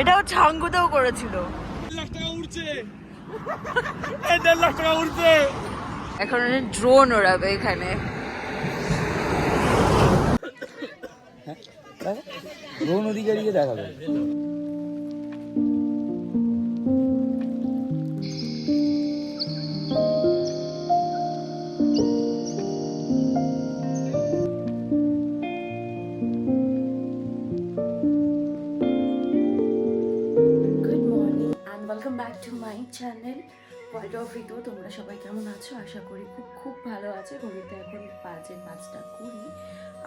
এটাও ছাঙ্গুতেও করেছিল। এখন ড্রোন ওড়াবে এখানে। ড্রোন ওদিকে দিকে দেখাবে। Welcome back to my channel world of Ritu. তোমরা সবাই কেমন আছো? আশা করি খুব খুব ভালো আছে। ঘড়িতে এখন বাজে 5:20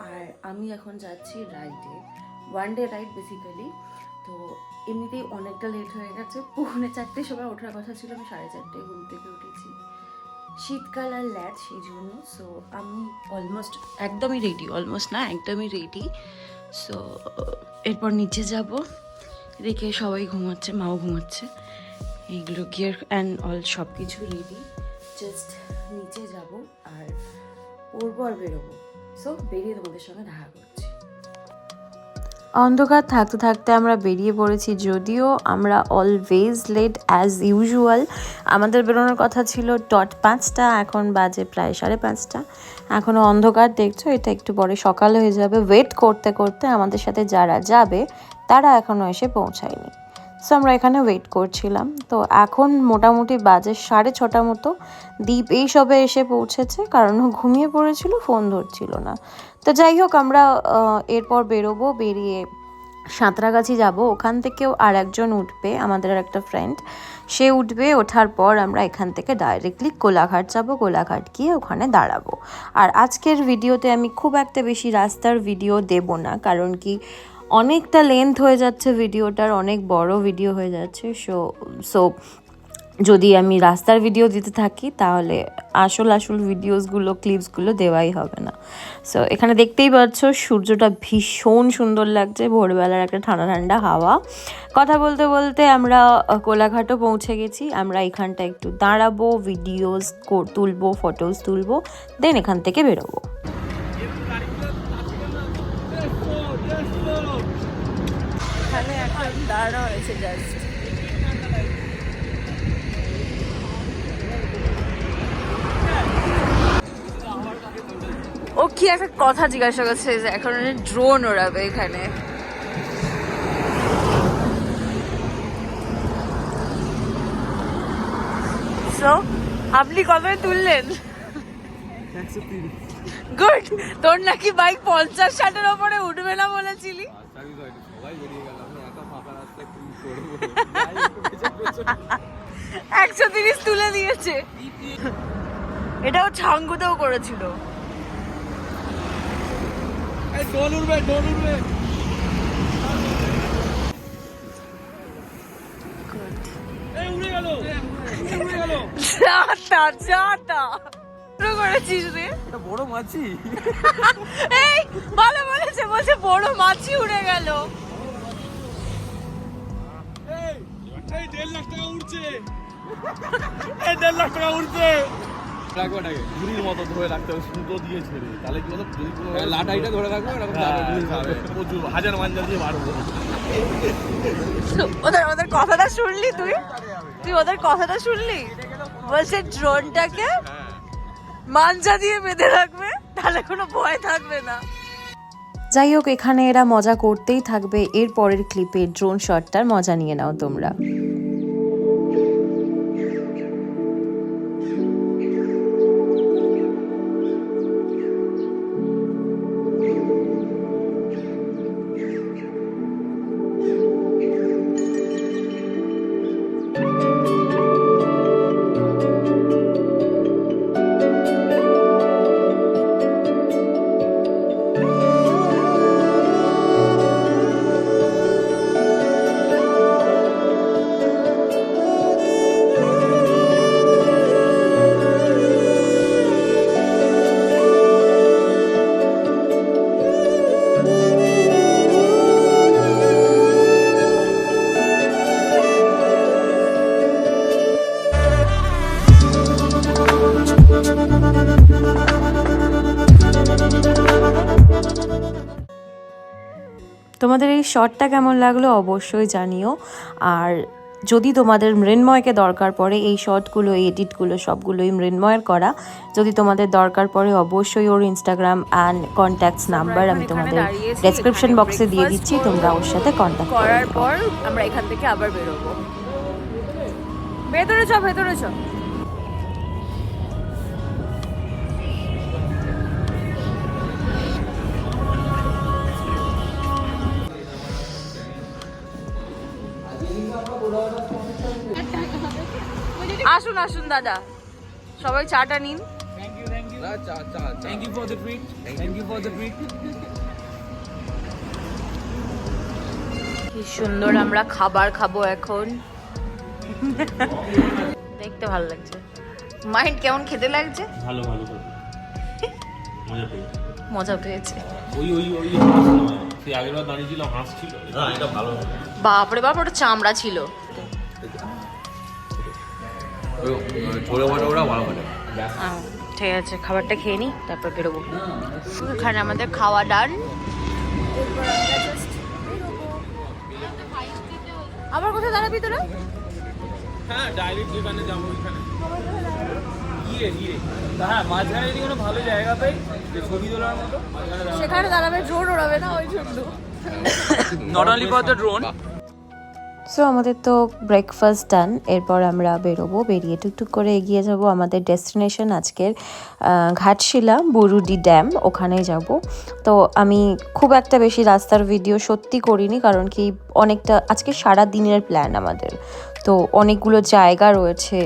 আর আমি এখন যাচ্ছি রাইডে, ওয়ান ডে রাইড বেসিক্যালি। তো এমনিতেই অনেকটা লেট হয়ে গেছে, 4:45 সময় ওঠার কথা ছিল, আমি 4:30 ঘুম থেকে উঠেছি। শীতকাল আর ল্যাট সেই জন্য। সো আমি অলমোস্ট একদমই রেডি। সো এরপর নিচে যাব, রেখে সবাই ঘুমাচ্ছে, মাও ঘুমাচ্ছে, এইগুলো গিয়ার অ্যান্ড অল সব কিছু রেডি। জাস্ট নিচে যাব আর পরবো আর বেরোবো। সো বেরিয়ে তোমাদের সঙ্গে দেখা করছি। অন্ধকার থাকতে থাকতে আমরা বেরিয়ে পড়েছি, যদিও আমরা অলওয়েজ লেট অ্যাজ ইউজুয়াল। আমাদের বেরোনোর কথা ছিল 5:00, এখন বাজে প্রায় 5:30। এখনও অন্ধকার, দেখছো, এটা একটু পরে সকাল হয়ে যাবে। ওয়েট করতে করতে আমাদের সাথে যারা যাবে তারা এখনও এসে পৌঁছায়নি। সো আমরা এখানে ওয়েট করছিলাম। তো এখন মোটামুটি বাজে 6:30 মতো। দীপ এই সবে এসে পৌঁছেছে, কারণ ও ঘুমিয়ে পড়েছিল, ফোন ধরছিল না। তো যাই হোক, আমরা এরপর বেরোবো, বেরিয়ে সাঁতরাগাছি যাব। ওখান থেকেও আর একজন উঠবে, আমাদের আর একটা ফ্রেন্ড, সে উঠবে। ওঠার পর আমরা এখান থেকে ডাইরেক্টলি কোলাঘাট যাব, কোলাঘাট গিয়ে ওখানে দাঁড়াবো। আর আজকের ভিডিওতে আমি খুব একটা বেশি রাস্তার ভিডিও দেব না, কারণ কি অনেকটা লেন্থ হয়ে যাচ্ছে ভিডিওটার, অনেক বড় ভিডিও হয়ে যাচ্ছে। সো যদি আমি রাস্তার ভিডিও দিতে থাকি তাহলে আসল ভিডিওসগুলো, ক্লিপসগুলো দেওয়াই হবে না। সো এখানে দেখতেই পাচ্ছ সূর্যটা ভীষণ সুন্দর লাগছে, ভোরবেলার একটা ঠান্ডা ঠান্ডা হাওয়া। কথা বলতে বলতে আমরা কোলাঘাটও পৌঁছে গেছি। আমরা এখানটা একটু দাঁড়াবো, ভিডিওস তুলবো, ফটোস তুলবো, দেন এখান থেকে বেরোবো। এখানে এখন দাঁড়ানো হয়েছে জাস্ট। ও কি একটা কথা জিজ্ঞাসা করছে যে এখন ড্রোন ওড়াবে এখানে। সো আপনি কবে তুললেন? গুড। তোর নাকি বাইক 50-60-এর ওপরে উঠবে না বলেছিলি। 130 তুলে দিয়েছে। এটাও ছাঙ্গুতেও করেছিল। করেছিস রে? বড় মাছি। এই ভালো বলেছে, বলছে বড় মাছি উড়ে গেল। 1.5 লাখ টাকা উঠছে। 1.5 লাখ টাকা উঠছে। রাখবাটাকে ঘুড়ির মতো ধরে রাখতে হবে, সুতো দিয়ে ছেড়ে, তাহলে কি হলো, যদি কোনো লাটাইটা ধরে রাখবো এরকম যাবে, প্রচুর হাজার মাঞ্জা দিয়ে মারবো। ওদের কথাটা শুনলি তুই? ওদের কথাটা শুনলি? বলছে ড্রোনটাকে মাঞ্জা দিয়ে বেঁধে রাখবে, তাহলে কোনো ভয় থাকবে না। যাই হোক, এখানে এরা মজা করতেই থাকবে। এর পরের ক্লিপে ড্রোন শটটার মজা নিয়ে নাও তোমরা। তোমাদের এই শটটা কেমন লাগলো অবশ্যই জানিও। আর যদি তোমাদের মৃন্ময়কে দরকার পড়ে, এই শটগুলো এই এডিটগুলো সবগুলোই মৃন্ময়ের করা, যদি তোমাদের দরকার পড়ে অবশ্যই ওর ইনস্টাগ্রাম অ্যান্ড কন্ট্যাক্টস নাম্বার আমি তোমাদের ডেসক্রিপশন বক্সে দিয়ে দিচ্ছি, তোমরা ওর সাথে কন্ট্যাক্ট করার পর আমরা এখান থেকে আবার বেরোবো। ভেতরে চ, ভেতরে চ। আসুন আসুন দাদা, সবাই চাটা নিন। Thank you for the treat, thank you for the treat. কি সুন্দর আমরা খাবার খাবো এখন। দেখতে ভালো লাগছে। মাইন্ড কেমন খেতে লাগছে? ভালো ভালো ভালো মজা পেয়েছি। মজা পেয়েছে। ওই সেই আগের বার দাঁড়িয়ে ছিল হাসছিল। না এটা ভালো। বাপরে বাপ, ওটা চামড়া ছিল। ছোটো বড় ওরা ভালো করে। ঠিক আছে, খাবারটা খেয়ে নি, তারপর বেরোবো। এখানে আমাদের খাওয়া ডান। আবার কোথায় দাঁড়াবি তোরা? হ্যাঁ ডাইরেক্ট দোকানে যাবো ওইখানে। হ্যাঁ মাঝখানে যদি কোনো ভালো জায়গা পাই যে ছবি তোলার মতো সেখানে দাঁড়াবে, ড্রোন ওড়াবে না ওই জন্য। Not only for the drone. So আমাদের তো ব্রেকফাস্ট ডান। এরপর আমরা বেরোবো, বেরিয়ে টুকটুক করে এগিয়ে যাব আমাদের ডেস্টিনেশন আজকের ঘাটশিলা বুরুডি ড্যাম, ওখানে যাব। তো আমি খুব একটা বেশি রাস্তার ভিডিও সত্যি করিনি, কারণ কি অনেকটা আজকে সারা দিনের প্ল্যান আমাদের, তো অনেকগুলো জায়গা রয়েছে,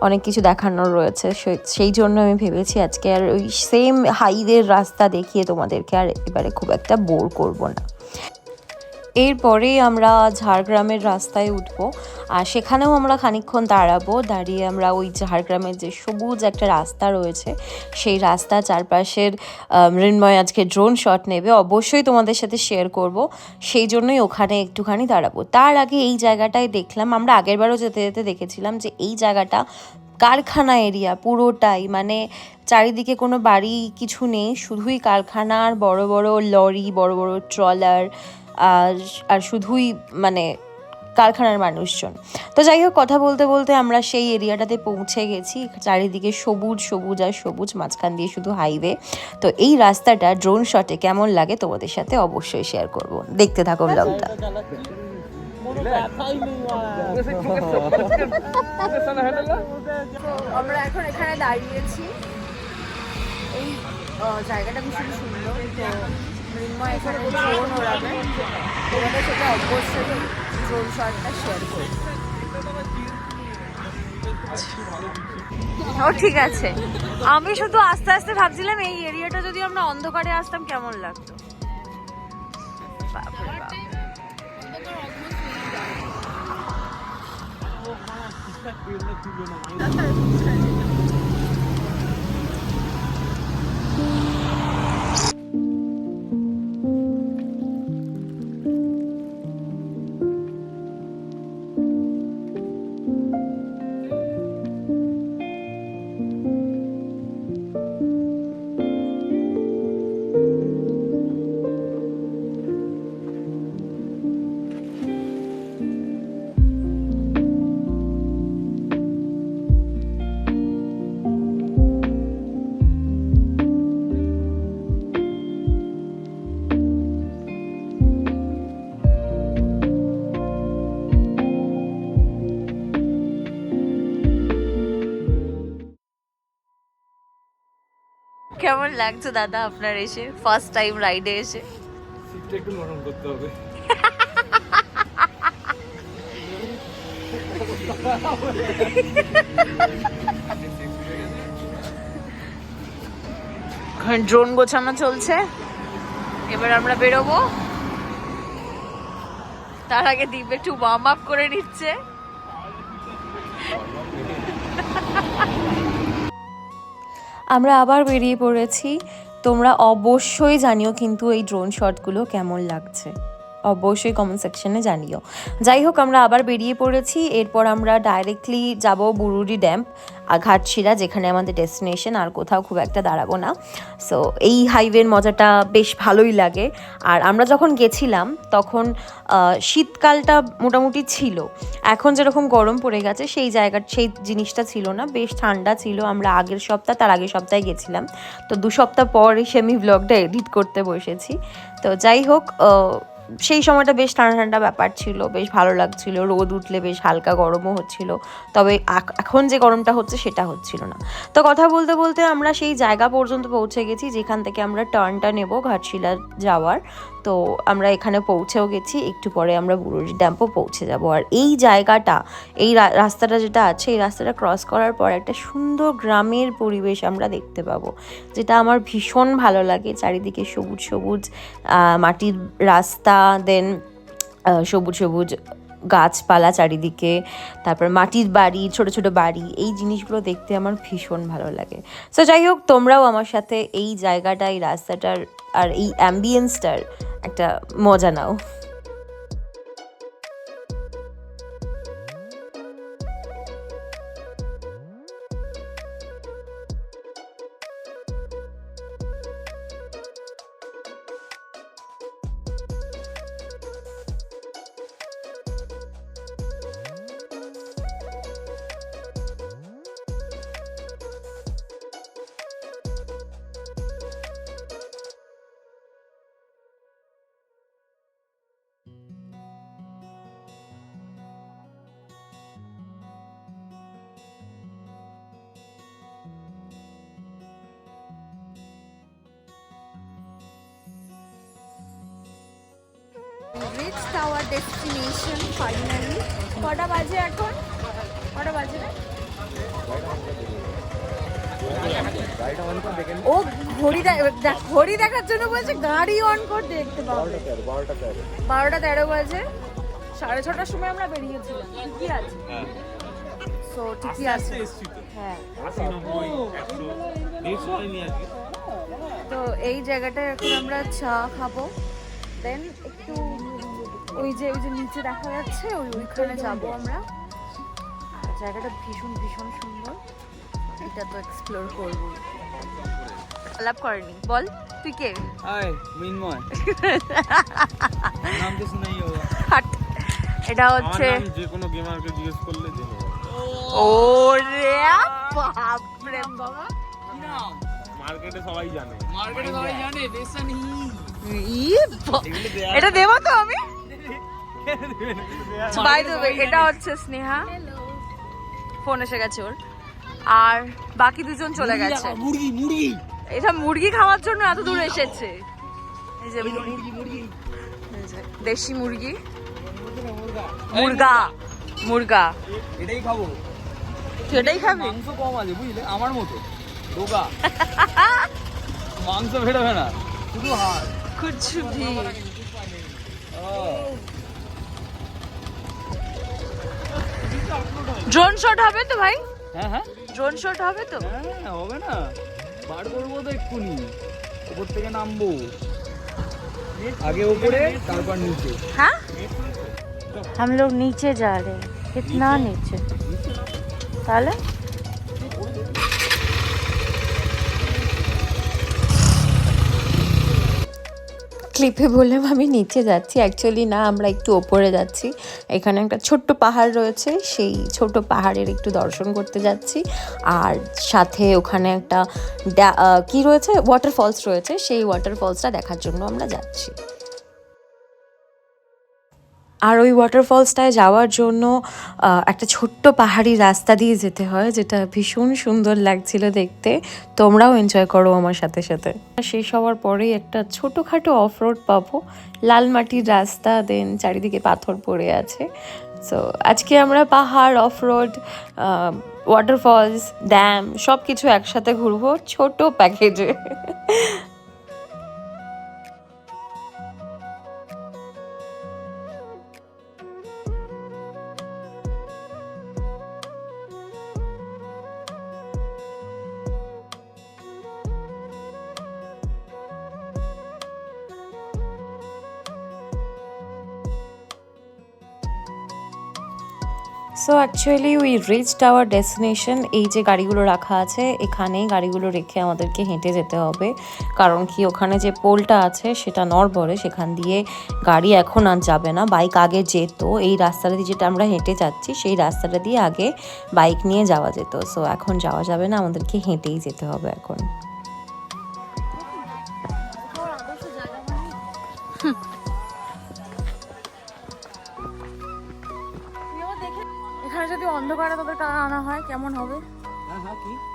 অনেক কিছু দেখানোর রয়েছে, সেই জন্য আমি ভেবেছি আজকে আর ওই সেম হাইওয়ের রাস্তা দেখিয়ে তোমাদেরকে আর এবারে খুব একটা বোর করব না। এরপরেই আমরা ঝাড়গ্রামের রাস্তায় উঠবো, আর সেখানেও আমরা খানিকক্ষণ দাঁড়াবো। দাঁড়িয়ে আমরা ওই ঝাড়গ্রামের যে সবুজ একটা রাস্তা রয়েছে, সেই রাস্তা চারপাশের মৃন্ময় আজকে ড্রোন শট নেবে, অবশ্যই তোমাদের সাথে শেয়ার করব, সেই জন্যই ওখানে একটুখানি দাঁড়াবো। তার আগে এই জায়গাটায় দেখলাম, আমরা আগেরবারও যেতে যেতে দেখেছিলাম যে এই জায়গাটা কারখানা এরিয়া পুরোটাই, মানে চারিদিকে কোনো বাড়ি কিছু নেই, শুধুই কারখানা আর বড় বড় লরি, বড় বড় ট্রলার, আর শুধুই মানে কারখানার মানুষজন। তো যাই হোক, কথা বলতে বলতে আমরা সেই এরিয়াটাতে পৌঁছে গেছি। চারিদিকে সবুজ সবুজ আর সবুজ, মাঝখান দিয়ে শুধু হাইওয়ে। তো এই রাস্তাটা ড্রোন শটে কেমন লাগে তোমাদের সাথে অবশ্যই শেয়ার করব, দেখতে থাকো ব্লগটা। আমরা এখন এখানে দাঁড়িয়েছি, এই জায়গাটা ভীষণ সুন্দর। তো মৃন্ময় এখানে ড্রোন ওড়াবে, তোমাদের সাথে অবশ্যই ড্রোন শটটা শেয়ার করব। ও ঠিক আছে, আমি শুধু আস্তে আস্তে ভাবছিলাম এই এরিয়াটা যদি আমরা অন্ধকারে আসতাম কেমন লাগতো। বাপরে বাপ। কেমন লাগছে দাদা আপনার এসে, ফার্স্ট টাইম রাইডে এসে? সিটটা একটু নরম করতে হবে। ড্রোন গোছানো চলছে, এবার আমরা বেরোবো। তার আগে দীপ একটু ওয়ার্ম আপ করে নিচ্ছে। আমরা আবার বেরিয়ে পড়েছি। তোমরা অবশ্যই জানিও কিন্তু এই ড্রোন শটগুলো কেমন লাগছে। অবশ্যই কমেন্ট সেকশনে জানিও। যাই হোক, আমরা আবার বেরিয়ে পড়েছি। এরপর আমরা ডাইরেক্টলি যাব বুরুডি ড্যাম আর ঘাটশিলা, যেখানে আমাদের ডেস্টিনেশন। আর কোথাও খুব একটা দাঁড়াবো না। সো এই হাইওয়ের মজাটা বেশ ভালোই লাগে। আর আমরা যখন গেছিলাম তখন শীতকালটা মোটামুটি ছিল, এখন যেরকম গরম পড়ে গেছে সেই জিনিসটা ছিল না, বেশ ঠান্ডা ছিল। আমরা তার আগের সপ্তাহে গেছিলাম, তো 2 সপ্তাহ পর এসে আমি ব্লগটা এডিট করতে বসেছি। তো যাই হোক, সেই সময়টা বেশ ঠান্ডা ঠান্ডা ব্যাপার ছিল, বেশ ভালো লাগছিল। রোদ উঠলে বেশ হালকা গরমও হচ্ছিল, তবে এখন যে গরমটা হচ্ছে সেটা হচ্ছিল না। তো কথা বলতে বলতে আমরা সেই জায়গা পর্যন্ত পৌঁছে গেছি যেখান থেকে আমরা টার্নটা নেব ঘাটশিলা যাওয়ার। তো আমরা এখানে পৌঁছেও গেছি, একটু পরে আমরা বুরুডি ড্যাম্পও পৌঁছে যাব। আর এই জায়গাটা, এই রাস্তাটা যেটা আছে, এই রাস্তাটা ক্রস করার পর একটা সুন্দর গ্রামের পরিবেশ আমরা দেখতে পাবো, যেটা আমার ভীষণ ভালো লাগে। চারিদিকে সবুজ সবুজ মাটির রাস্তা, দেন সবুজ সবুজ গাছপালা চারিদিকে, তারপর মাটির বাড়ি, ছোট ছোট বাড়ি, এই জিনিসগুলো দেখতে আমার ভীষণ ভালো লাগে। সো যাই হোক, তোমরাও আমার সাথে এই জায়গাটা, এই রাস্তাটার আর এই অ্যাম্বিয়েন্সটার একটা মজা নাও। reached our destination finally. কটা বাজে এখন? কটা বাজে না? ও ঘড়ি দেখার জন্য বলছে গাড়ি অন করে দেখতে পাবে। 12:13 বাজে, 6:30টার সময় আমরা বেরিয়েছিলাম। ঠিকই আছে, সো ঠিকই আছে। হ্যাঁ, তো এই জায়গাটায় এখন আমরা চা খাবো, দেন একটু ওই যে নিচে দেখা যাচ্ছে ওইখানে যাবো আমরা। আর জায়গাটা ভীষণ ভীষণ সুন্দর, এটা তো এক্সপ্লোর করবো। আলাপ করেনি, বল তুই কে? হাই মিনময়। নাম তো শুনাই হোগা। হাট, এটা হচ্ছে যে কোনো গেমারকে জিজ্ঞেস করলে জেনে যাবে। ওরে বাপ রে বাবা, কি নাম? মার্কেটে সবাই জানে। মার্কেটে সবাই জানে দেশান এটা দেবো তো আমি। বাই দ্য ওয়ে, এটা হচ্ছে স্নেহা, ফোন এসে গেছে ওর, আর বাকি দুজন চলে গেছে। মুরগি এটা মুরগি খাওয়ার জন্য এত দূর এসেছে। এই যে মুরগি, দেশি মুরগি, মুরগা। এটাই খাবো। সেটাই খাবি? মাংস কম আছে বুঝলে, আমার মতো ডোগা। মাংস বেরোবে না, শুধু হাড়। কুছ ভি। ড্রোন শট হবে তো ভাই? হ্যাঁ, ড্রোন শট হবে তো? হ্যাঁ হবে না, বার করবো তো এক্ষুনি। উপর থেকে নামবো, আগে উপরে তারপর নিচে। हाँ, हम लोग नीचे जा रहे हैं। कितना नीचे? ताले? ক্লিপে বললাম আমি নিচে যাচ্ছি, অ্যাকচুয়ালি না, আমরা একটু ওপরে যাচ্ছি। এখানে একটা ছোট্ট পাহাড় রয়েছে, সেই ছোট পাহাড়ের একটু দর্শন করতে যাচ্ছি। আর সাথে ওখানে একটা কি রয়েছে, ওয়াটারফলস রয়েছে, সেই ওয়াটারফলসটা দেখার জন্য আমরা যাচ্ছি। আর ওই ওয়াটারফলসটায় যাওয়ার জন্য একটা ছোট্ট পাহাড়ি রাস্তা দিয়ে যেতে হয়, যেটা ভীষণ সুন্দর লাগছিল দেখতে। তোমরাও এনজয় করো আমার সাথে সাথে। শেষ হওয়ার পরেই একটা ছোটোখাটো অফ রোড পাবো, লাল মাটির রাস্তা, দেন চারিদিকে পাথর পড়ে আছে। সো আজকে আমরা পাহাড়, অফ রোড, ওয়াটারফলস, ড্যাম সব কিছু একসাথে ঘুরবো ছোট প্যাকেজে। So actually we reached hour destination. এই যে গাড়িগুলো রাখা আছে এখানেই গাড়িগুলো রেখে আমাদেরকে হেঁটে যেতে হবে, কারণ কি ওখানে যে পোলটা আছে সেটা নড়বড়ে, সেখান দিয়ে গাড়ি এখন আর যাবে না। বাইক আগে যেত, এই রাস্তাটা দিয়ে যেটা আমরা হেঁটে যাচ্ছি সেই রাস্তাটা দিয়ে আগে বাইক নিয়ে যাওয়া যেত। সো এখন যাওয়া যাবে না, আমাদেরকে হেঁটেই যেতে হবে এখন। এখানে যদি অন্ধকারে তোদের আনা হয় কেমন হবে?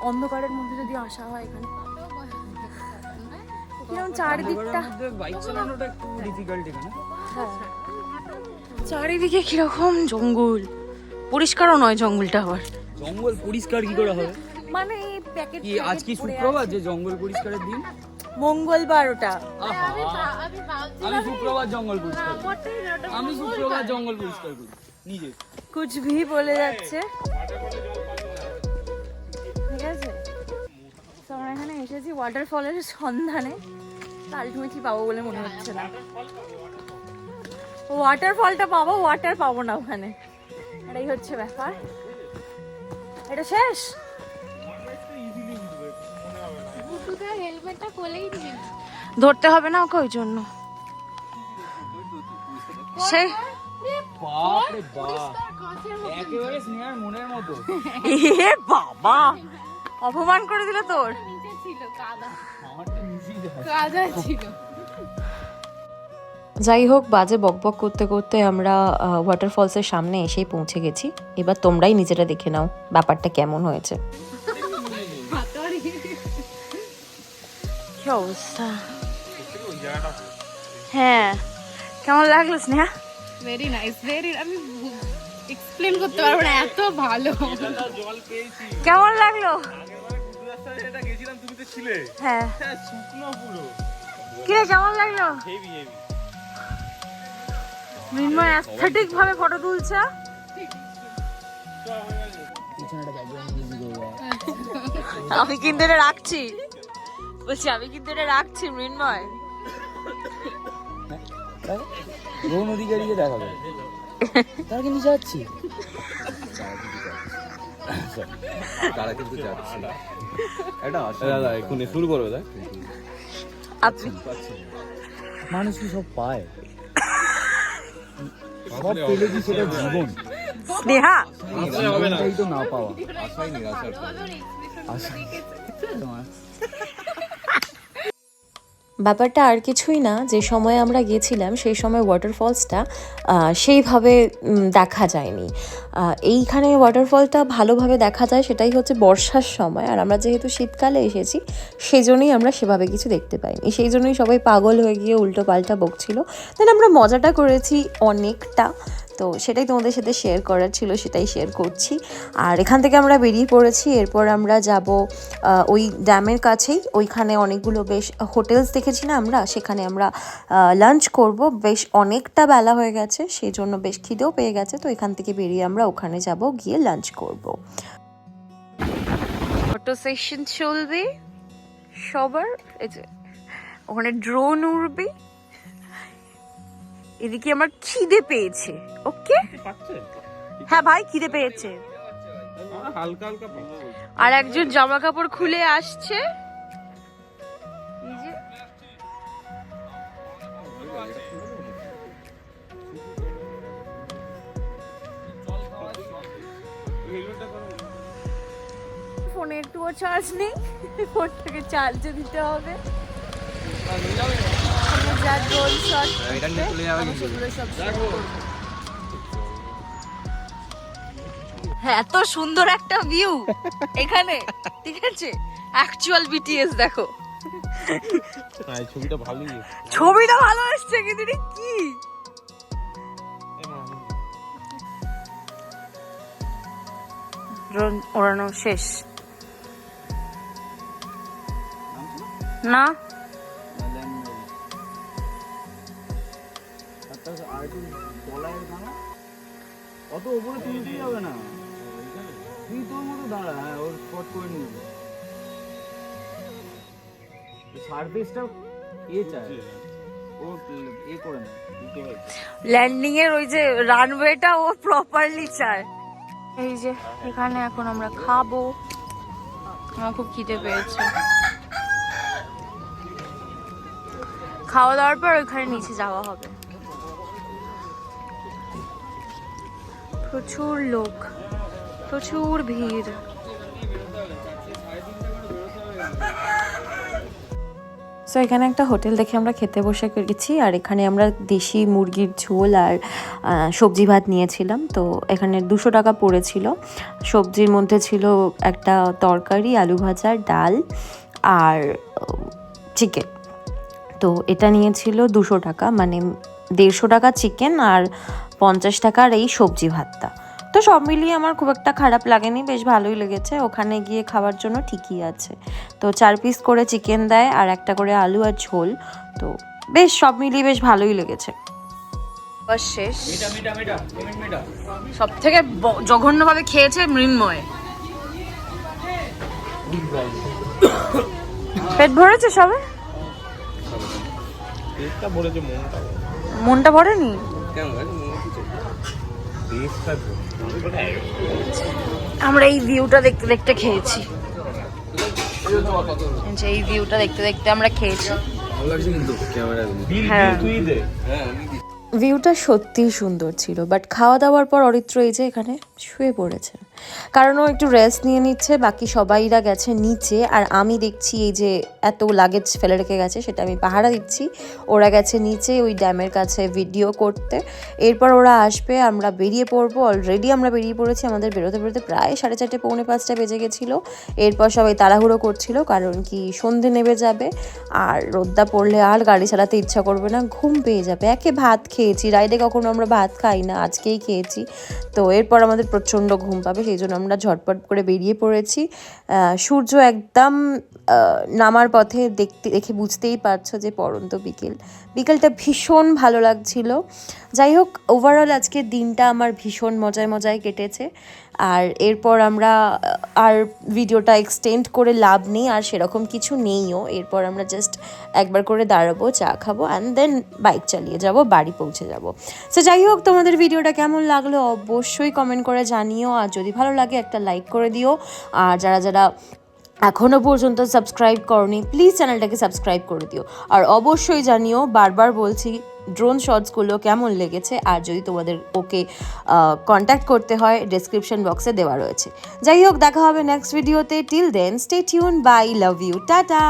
অন্ধকারের মধ্যে যদি আসা হয় এখানে কিরকম চারিদিকটা, বাইক চালানোটা একটু ডিফিকাল্ট এখানে। চারিদিকে কিরকম জঙ্গল, পরিষ্কারও নয় জঙ্গলটা আবার। জঙ্গল পরিষ্কার কি করে হবে? মানে এই প্যাকেট কি আজ কি শুক্রবার যে জঙ্গল পরিষ্কারের দিন? মঙ্গলবার ওটা। আমি শুক্রবার জঙ্গল পরিষ্কার করি। আমি শুক্রবার জঙ্গল পরিষ্কার করি নিজে। কুছ ভি বলে যাচ্ছে, ঠিক আছে। তো আমরা এখানে এসেছি ওয়াটারফলের সন্ধানে, আলটিমেটলি পাবো বলে মনে হচ্ছে না। ওয়াটারফলটা পাবো, ওয়াটার পাবো না ওখানে, এটাই হচ্ছে ব্যাপার। এটা শেষ। ধরতে হবে না ওকে ওই জন্য। সেই বাপ রে বাপ, একেবারে স্নেহার মনের মতো। এ বাবা, অপমান করে দিল তোর। আমারটা নিজেই দেখা। যাই হোক, বাজে বকবক করতে করতে আমরা ওয়াটারফলসের সামনে এসেই পৌঁছে গেছি। এবার তোমরাই নিজেরা দেখে নাও ব্যাপারটা কেমন হয়েছে। কি অবস্থা? হ্যাঁ, কেমন লাগলো স্নেহা? ভেরি নাইস, ভেরি, আমি এক্সপ্লেন করতে পারবো না, এত ভালো। জল পেয়েছি। কেমন লাগলো? এটা গেছিলাম, তুমি তো ছিলে। হ্যাঁ, শুকনো পুরো। কি রে, কেমন লাগলো? Heavy heavy. মৃন্ময় অ্যাস্থেটিক ভাবে ফটো তুলছে। আমি কিন্তু এটা রাখছি, বলছি আমি কিন্তু এটা রাখছি মৃন্ময়। রোহন অধিকারীকে দেখাবে, তারা কিন্তু যাচ্ছি, তারা কিন্তু যাচ্ছি। এটা দাদা এক্ষুনি শুরু করবে। দেখ আপনি মানুষ কি সব পায়, সব পেলে কি সেটা জীবন? স্নেহা জীবনটাই তো না পাওয়া। আশাই নিরাশার আশা। ব্যাপারটা আর কিছুই না, যে সময় আমরা গেছিলাম সেই সময় ওয়াটারফলসটা সেইভাবে দেখা যায়নি। এইখানে ওয়াটারফলটা ভালোভাবে দেখা যায় সেটাই হচ্ছে বর্ষার সময়, আর আমরা যেহেতু শীতকালে এসেছি সেই জন্যই আমরা সেভাবে কিছু দেখতে পাইনি। সেই জন্যই সবাই পাগল হয়ে গিয়ে উল্টো পাল্টা বকছিল। দেন আমরা মজাটা করেছি অনেকটা, তো সেটাই তোমাদের সাথে শেয়ার করার ছিল, সেটাই শেয়ার করছি। আর এখান থেকে আমরা বেরিয়ে পড়েছি। এরপর আমরা যাব ওই ড্যামের কাছেই, ওইখানে অনেকগুলো বেশ হোটেলস দেখেছি না আমরা, সেখানে আমরা লাঞ্চ করব। বেশ অনেকটা বেলা হয়ে গেছে, সেই জন্য বেশ খিদেও পেয়ে গেছে। তো এখান থেকে বেরিয়ে আমরা ওখানে যাব, গিয়ে লাঞ্চ করব। ফটো সেশন চলবে সবার, এই যে ওখানে ড্রোন উড়বে। এদিকে আমার খিদে পেয়েছে। ওকে, হ্যাঁ ভাই খিদে পেয়েছে। হালকা হালকা আর একজন জামা কাপড় খুলে আসছে। এই যে ফোনে একটুও চার্জ নেই, ফোনটাকে চার্জে দিতে হবে। যা ড্রোন শট সেগুলো সব হ্যাঁ, এত সুন্দর একটা ভিউ এখানে, ঠিক আছে। অ্যাকচুয়াল বিটিএস দেখো, ছবিটা ভালোই, ছবিটা ভালো এসছে, কিন্তু এটা কি ড্রোন ওড়ানো শেষ না। অত উপরে তুলতে যাবে না, তুই তোর মতো দাঁড়া। হ্যাঁ, ওর স্পট করে নিবি। সারফেসটা চায় ও করে না, ল্যান্ডিং এর ওই যে রানওয়েটা ও প্রপারলি চায়। এই যে এখানে এখন আমরা খাবো, আমার খুব খিদে পেয়েছে। খাওয়া দাওয়ার পর ওইখানে নিচে যাওয়া হবে। প্রচুর লোক, প্রচুর ভিড়। সো এখানে একটা হোটেল দেখে আমরা খেতে বসে গেছি, আর এখানে আমরা দেশি মুরগির ঝোল আর সবজি ভাত নিয়েছিলাম। তো এখানে 200 টাকা পড়েছিল। সবজির মধ্যে ছিল একটা তরকারি, আলু ভাজা, ডাল আর চিকেন। তো এটা নিয়েছিল 200 টাকা, মানে 150 টাকা চিকেন আর 50 টাকার এই সবজি ভাতটা। তো সব মিলিয়ে আমার খুব একটা খারাপ লাগেনি, বেশ ভালোই লেগেছে। ওখানে গিয়ে খাওয়ার জন্য ঠিকই আছে। তো 4 পিস করে চিকেন দেয় আর একটা করে আলু আর ঝোল। তো বেশ সব মিলিয়ে বেশ ভালোই লেগেছে। বাস শেষ। সব থেকে জঘন্যভাবে খেয়েছে মৃন্ময়। পেট ভরেছে সবে? পেটটা ভরেছে, মনটা মনটা ভরেনি? কেন পেটটা আমরা এই ভিউটা দেখতে দেখতে খেয়েছি। এই ভিউটা দেখতে দেখতে আমরা খেয়েছি। ভালো লাগছে কিন্তু ক্যামেরা হ্যাঁ। তুই দে। হ্যাঁ ভিউটা সত্যিই সুন্দর ছিল, বাট খাওয়া দাওয়ার পর অরিত্র এই যে এখানে শুয়ে পড়েছে, কারণ ও একটু রেস্ট নিয়ে নিচ্ছে। বাকি সবাইরা গেছে নিচে, আর আমি দেখছি এই যে এত লাগেজ ফেলে রেখে গেছে সেটা আমি পাহারা দিচ্ছি। ওরা গেছে নিচে ওই ড্যামের কাছে ভিডিও করতে। এরপর ওরা আসবে, আমরা বেরিয়ে পড়বো। অলরেডি আমরা বেরিয়ে পড়েছি, আমাদের বেরোতে বেরোতে প্রায় 4:30 পৌনে 5টা বেজে গেছিলো। এরপর সবাই তাড়াহুড়ো করছিল, কারণ কি সন্ধে নেমে যাবে, আর রোদ্দা পড়লে আর গাড়ি চালাতে ইচ্ছা করবে না, ঘুম পেয়ে যাবে। একে ভাত খেয়েছি, রাইডে কখনো আমরা ভাত খাই না, আজকেই খেয়েছি। তো এরপর আমাদের প্রচণ্ড ঘুম পাবে, সেই জন্য আমরা ঝটপট করে বেরিয়ে পড়েছি। সূর্য একদম নামার পথে, দেখে বুঝতেই পারছো যে পড়ন্ত বিকেলটা ভীষণ ভালো লাগছিল। যাই হোক, ওভারঅল আজকের দিনটা আমার ভীষণ মজায় কেটেছে। আর এরপর আমরা আর ভিডিওটা এক্সটেন্ড করে লাভ নেই, আর সেরকম কিছু নেইও। এরপর আমরা জাস্ট একবার করে দাঁড়াবো, চা খাবো, অ্যান্ড দেন বাইক চালিয়ে যাব, বাড়ি পৌঁছে যাব। সো যাই হোক, তোমাদের ভিডিওটা কেমন লাগলো অবশ্যই কমেন্ট করে জানিও, আর যদি ভালো লাগে একটা লাইক করে দিও। আর যারা এখনও পর্যন্ত সাবস্ক্রাইব করনি, প্লিজ চ্যানেলটাকে সাবস্ক্রাইব করে দিও। আর অবশ্যই জানিও, বারবার বলছি, ড্রোন শটসগুলো কেমন লেগেছে। আর যদি তোমাদের ওকে কন্ট্যাক্ট করতে হয়, ডেসক্রিপশন বক্সে দেওয়া রয়েছে। যাই হোক, দেখা হবে নেক্সট ভিডিওতে। Till then stay tuned, bye, love you, tata.